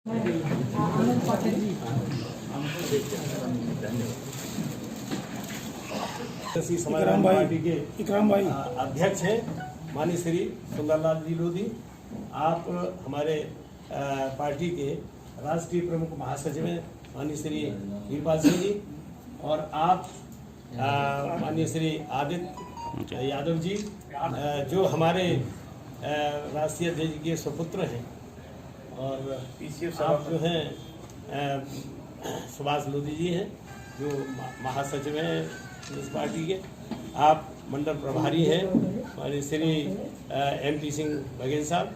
Samajwadi party के इकराम भाई अध्यक्ष हैं माननीय श्री सुंदरलाल जी लोधी। आप हमारे पार्टी के राष्ट्रीय प्रमुख महासचिव हैं माननीय श्री वीरपाल सिंह जी, और आप माननीय श्री आदित्य यादव जी जो हमारे राष्ट्रीय अध्यक्ष के सुपुत्र हैं, और आप जो हैं सुभाष लोधी जी हैं जो महासचिव हैं इस पार्टी के। आप मंडल प्रभारी हैं माननीय श्री MP सिंह बघेल साहब,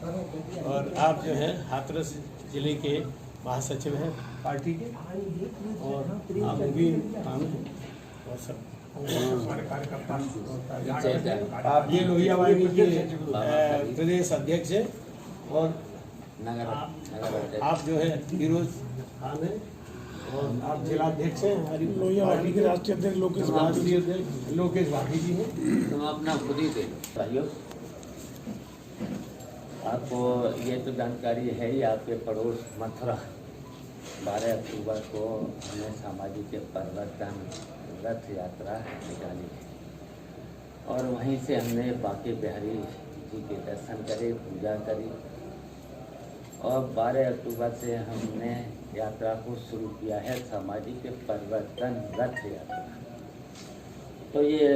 और आप जो हैं हाथरस जिले के महासचिव हैं पार्टी के, और आप मुबीन और सब आप ये लोहिया वाहिनी के प्रदेश अध्यक्ष हैं, और आप जो है फिरोज खान है, और आप जिलाध्यक्ष हैं हमारी लोहिया वाहिनी के राष्ट्रीय अध्यक्ष लोकेश भाटी जी हैं। तुम अपना खुद ही दे भाइयों, आपको ये तो जानकारी है ही, आपके पड़ोस मथुरा 12 अक्टूबर को हमने सामाजिक परिवर्तन रथ यात्रा निकाली है, और वहीं से हमने बांके बिहारी जी के दर्शन करे, पूजा करी, और 12 अक्टूबर से हमने यात्रा को शुरू किया है सामाजिक परिवर्तन रथ यात्रा। तो ये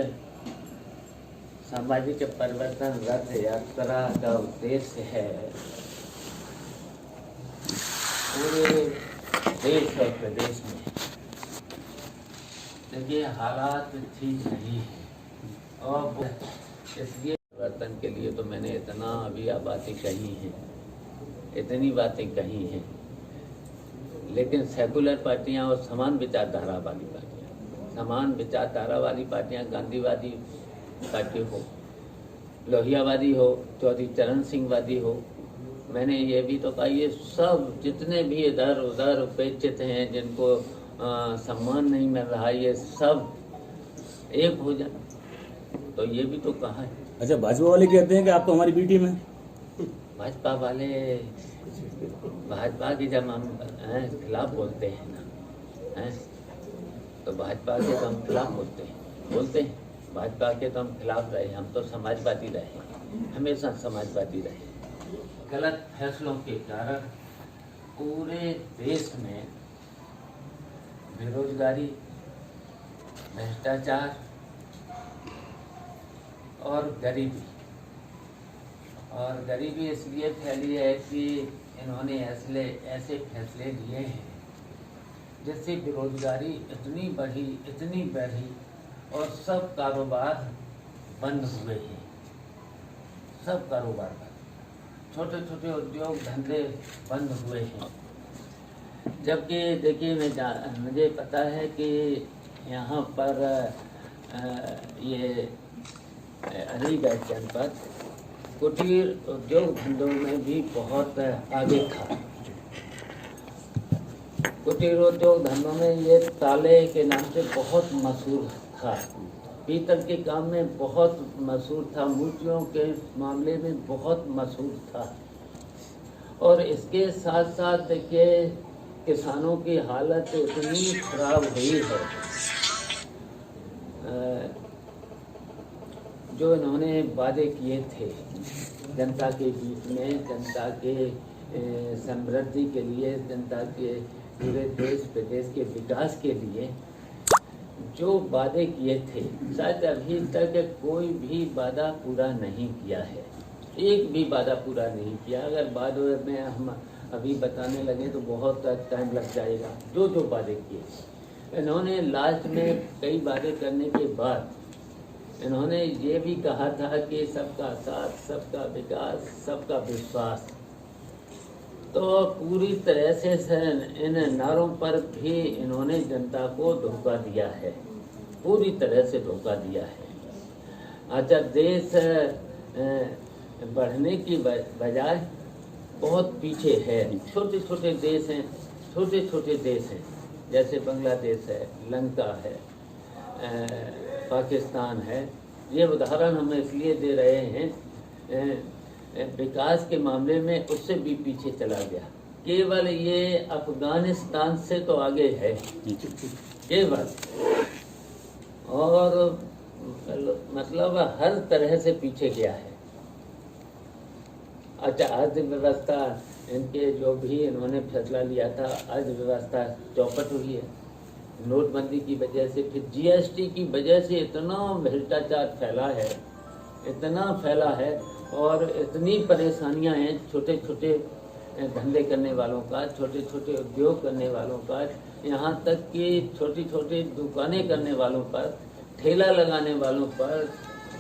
सामाजिक परिवर्तन रथ यात्रा का उद्देश्य है पूरे देश और प्रदेश में, देखिए हालात ठीक नहीं है, और इसलिए परिवर्तन के लिए तो मैंने इतना अभी बातें कही हैं, इतनी बातें कही हैं, लेकिन सेकुलर पार्टियां और समान विचारधारा वाली पार्टियां, समान विचारधारा वाली पार्टियां, गांधीवादी पार्टी हो, लोहियावादी हो, चौधरी चरण सिंहवादी हो, मैंने ये भी तो कहा, ये सब जितने भी इधर उधर उपेक्षित हैं, जिनको सम्मान नहीं मिल रहा, ये सब एक हो जाए, तो ये भी तो कहा है। अच्छा, भाजपा वाले कहते हैं कि आप तो हमारी बी टीम है। भाजपा वाले, भाजपा के जब हम खिलाफ बोलते हैं ना, तो भाजपा के तो हम खिलाफ बोलते हैं, भाजपा के तो हम खिलाफ रहे, हम तो समाजवादी रहे, हमेशा समाजवादी रहे। गलत फैसलों के कारण पूरे देश में बेरोजगारी, भ्रष्टाचार और गरीबी इसलिए फैली है कि इन्होंने ऐसे फैसले लिए हैं जिससे बेरोजगारी इतनी बढ़ी और सब कारोबार बंद हुए हैं, सब कारोबार बंद, छोटे छोटे उद्योग धंधे बंद हुए हैं। जबकि देखिए, मुझे पता है कि यहाँ पर ये अलीगढ़ जनपद कुटीर उद्योग धंधों में भी बहुत आगे था। कुटीर उद्योग धंधों में ये ताले के नाम से बहुत मशहूर था, पीतल के काम में बहुत मशहूर था, मूर्तियों के मामले में बहुत मशहूर था, और इसके साथ साथ देखिए किसानों की हालत इतनी खराब हुई है, जो इन्होंने वादे किए थे जनता के बीच में, जनता के समृद्धि के लिए, जनता के पूरे देश प्रदेश के विकास के लिए जो वादे किए थे, शायद अभी तक कोई भी वादा पूरा नहीं किया है, एक भी वादा पूरा नहीं किया। अगर बाद में हम अभी बताने लगे तो बहुत टाइम लग जाएगा। जो वादे किए इन्होंने, लास्ट में कई वादे करने के बाद इन्होंने ये भी कहा था कि सबका साथ, सबका विकास, सबका विश्वास। तो पूरी तरह से इन नारों पर भी इन्होंने जनता को धोखा दिया है, पूरी तरह से धोखा दिया है। अच्छा, देश बढ़ने की बजाय बहुत पीछे है, छोटे छोटे देश हैं, जैसे बांग्लादेश है, लंका है, पाकिस्तान है। ये उदाहरण हम इसलिए दे रहे हैं, विकास के मामले में उससे भी पीछे चला गया। केवल ये अफगानिस्तान से तो आगे है केवल, और मतलब हर तरह से पीछे गया है। अच्छा, अर्थव्यवस्था इनके जो भी इन्होंने फैसला लिया था, अर्थव्यवस्था चौपट हुई है नोटबंदी की वजह से। फिर जीएसटी की वजह से इतना भ्रष्टाचार फैला है, इतना फैला है, और इतनी परेशानियां हैं छोटे छोटे धंधे करने वालों का, छोटे छोटे उद्योग करने वालों का, यहाँ तक कि छोटी छोटी दुकानें करने वालों पर, ठेला लगाने वालों पर,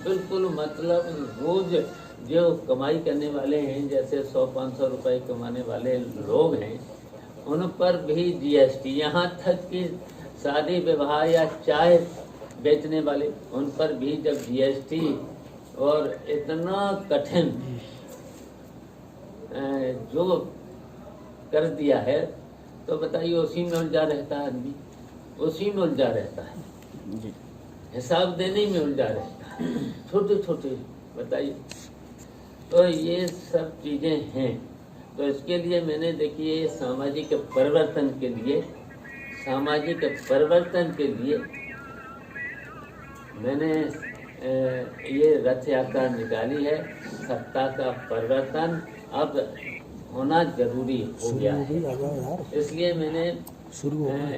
बिल्कुल मतलब रोज जो कमाई करने वाले हैं, जैसे 100-500 रुपए कमाने वाले लोग हैं, उन पर भी जीएसटी, यहाँ तक कि शादी विवाह या चाय बेचने वाले, उन पर भी जब जीएसटी और इतना कठिन जो कर दिया है, तो बताइए उसी में उलझा रहता है आदमी, उसी में उलझा रहता है, हिसाब देने में उलझा रहता है, छोटे छोटे, बताइए। तो ये सब चीज़ें हैं। तो इसके लिए मैंने देखिए सामाजिक परिवर्तन के लिए, सामाजिक परिवर्तन के लिए मैंने ये रथ यात्रा निकाली है। सत्ता का परिवर्तन अब होना जरूरी हो गया है, इसलिए मैंने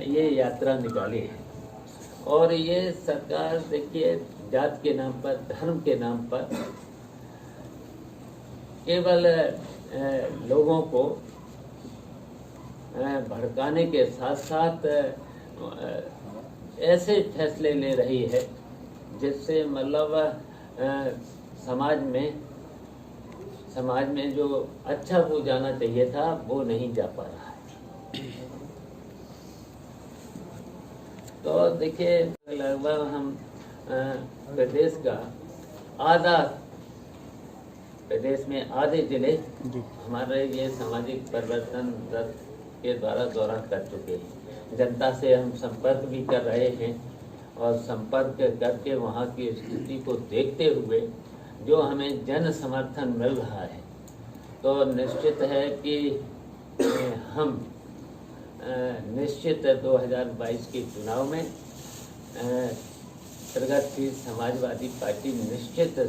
ये यात्रा निकाली है। और ये सरकार देखिए जात के नाम पर, धर्म के नाम पर केवल लोगों को भड़काने के साथ साथ ऐसे फैसले ले रही है जिससे मतलब समाज में जो अच्छा हो जाना चाहिए था वो नहीं जा पा रहा है। तो देखिए लगभग हम प्रदेश का आधा, प्रदेश में आधे जिले हमारे ये सामाजिक परिवर्तन रथ के द्वारा दौरा कर चुके हैं। जनता से हम संपर्क भी कर रहे हैं, और संपर्क करके वहाँ की स्थिति को देखते हुए जो हमें जन समर्थन मिल रहा है, तो निश्चित है कि हम निश्चित 2022 के चुनाव में प्रगतिशील समाजवादी पार्टी निश्चित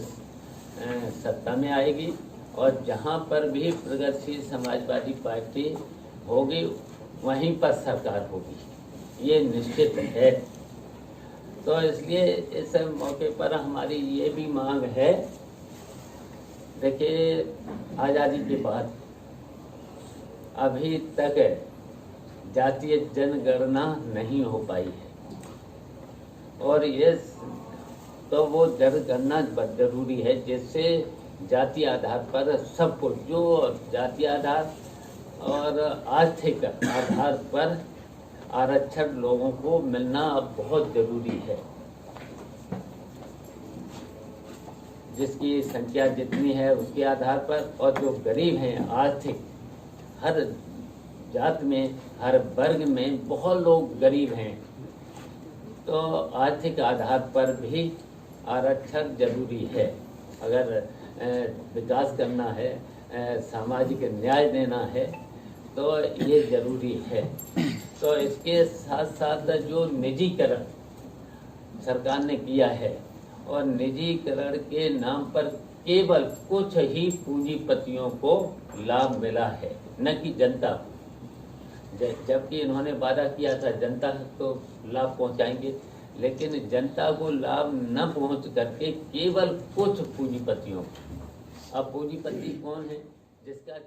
सत्ता में आएगी, और जहाँ पर भी प्रगतिशील समाजवादी पार्टी होगी वहीं पर सरकार होगी, ये निश्चित है। तो इसलिए इस मौके पर हमारी ये भी मांग है, देखिए आज़ादी के बाद अभी तक जातीय जनगणना नहीं हो पाई है, और ये तो वो जनगणना जरूरी है जिससे जातीय आधार पर सब कुछ, जो जातीय आधार और आर्थिक आधार पर आरक्षण लोगों को मिलना अब बहुत जरूरी है। जिसकी संख्या जितनी है उसके आधार पर, और जो गरीब हैं आर्थिक, हर जात में, हर वर्ग में बहुत लोग गरीब हैं, तो आर्थिक आधार पर भी आरक्षण जरूरी है। अगर विकास करना है, सामाजिक न्याय देना है, तो ये जरूरी है। तो इसके साथ साथ जो निजीकरण सरकार ने किया है, और निजीकरण के नाम पर केवल कुछ ही पूंजीपतियों को लाभ मिला है, न कि जनता। जबकि इन्होंने वादा किया था जनता को लाभ पहुंचाएंगे, लेकिन जनता को लाभ न पहुंच करके केवल कुछ पूंजीपतियों। अब पूंजीपति कौन है? जिसका